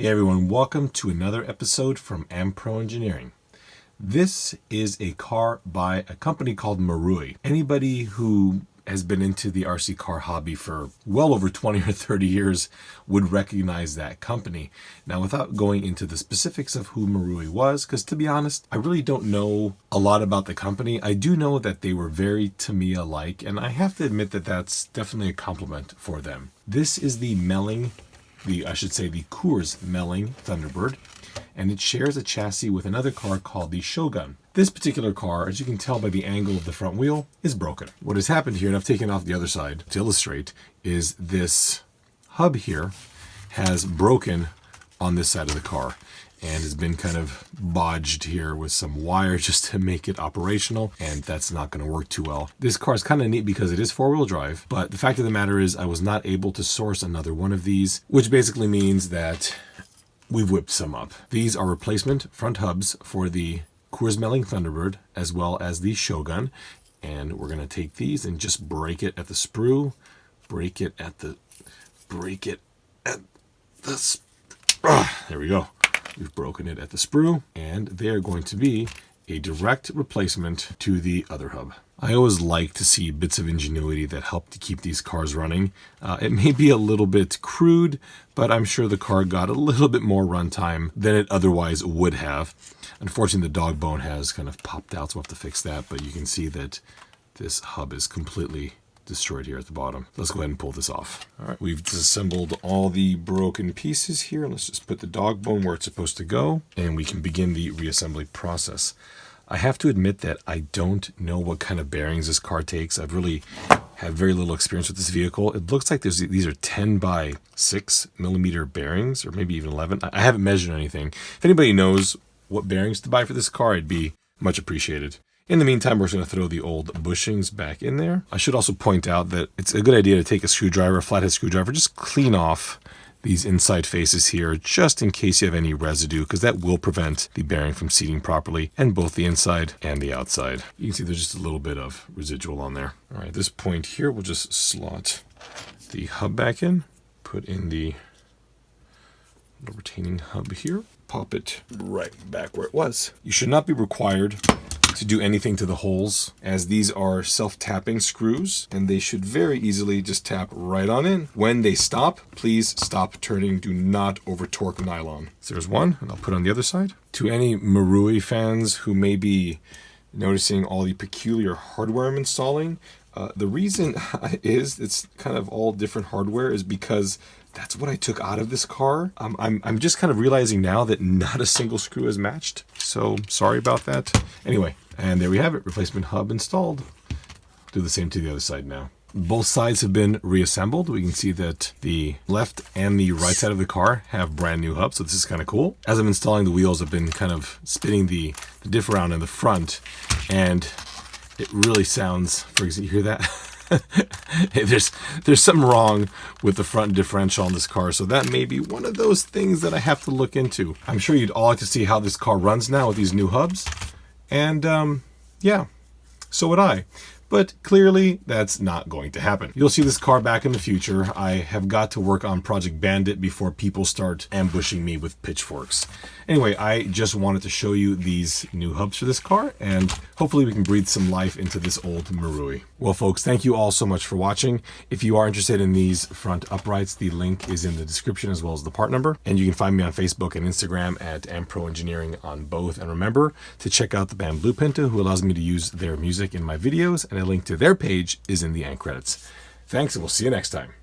Hey everyone, welcome to another episode from Pro Engineering. This is a car by a company called Marui. Anybody who has been into the RC car hobby for well over 20 or 30 years would recognize that company. Now, without going into the specifics of who Marui was, because to be honest, I really don't know a lot about the company. I do know that they were very Tamiya-like, and I have to admit that that's definitely a compliment for them. This is the Coors Melling Thunderbird, and it shares a chassis with another car called the Shogun. This particular car, as you can tell by the angle of the front wheel, is broken. What has happened here, and I've taken off the other side to illustrate, is this hub here has broken on this side of the car and has been kind of bodged here with some wire just to make it operational, and that's not going to work too well. This car is kind of neat because it is four-wheel drive, but the fact of the matter is I was not able to source another one of these, which basically means that we've whipped some up. These are replacement front hubs for the Coors Melling Thunderbird as well as the Shogun, and we're going to take these and just break it at the sprue, there we go. We've broken it at the sprue, and they are going to be a direct replacement to the other hub. I always like to see bits of ingenuity that help to keep these cars running. It may be a little bit crude, but I'm sure the car got a little bit more runtime than it otherwise would have. Unfortunately, the dog bone has kind of popped out, so we'll have to fix that, but you can see that this hub is completely destroyed here at the bottom. Let's go ahead and pull this off. All right, we've disassembled all the broken pieces here. Let's just put the dog bone where it's supposed to go, and we can begin the reassembly process. I have to admit that I don't know what kind of bearings this car takes. I've really had very little experience with this vehicle. It looks like these are 10 by 6 millimeter bearings, or maybe even 11. I haven't measured anything. If anybody knows what bearings to buy for this car, it'd be much appreciated. In the meantime, we're just going to throw the old bushings back in there. I should also point out that it's a good idea to take a screwdriver, a flathead screwdriver, just clean off these inside faces here, just in case you have any residue, because that will prevent the bearing from seating properly, and both the inside and the outside. You can see there's just a little bit of residual on there. All right, at this point here, we'll just slot the hub back in, put in the little retaining hub here, pop it right back where it was. You should not be required to do anything to the holes, as these are self-tapping screws, and they should very easily just tap right on in. When they stop, please stop turning. Do not over torque nylon. So there's one, and I'll put on the other side. To any Marui fans who may be noticing all the peculiar hardware I'm installing, the reason is it's kind of all different hardware is because that's what I took out of this car. I'm just kind of realizing now that not a single screw is matched. So sorry about that. Anyway, and there we have it. Replacement hub installed. Do the same to the other side now. Both sides have been reassembled. We can see that the left and the right side of the car have brand new hubs. So this is kind of cool. As I'm installing the wheels, I've been kind of spinning the diff around in the front, and it really sounds, for example, you hear that? There's something wrong with the front differential on this car, so that may be one of those things that I have to look into. I'm sure you'd all like to see how this car runs now with these new hubs, and yeah, so would I. But clearly, that's not going to happen. You'll see this car back in the future. I have got to work on Project Bandit before people start ambushing me with pitchforks. Anyway, I just wanted to show you these new hubs for this car, and hopefully we can breathe some life into this old Marui. Well, folks, thank you all so much for watching. If you are interested in these front uprights, the link is in the description as well as the part number. And you can find me on Facebook and Instagram at Pro Engineering on both. And remember to check out the band Blue Pinto, who allows me to use their music in my videos, and a link to their page is in the end credits. Thanks, and we'll see you next time.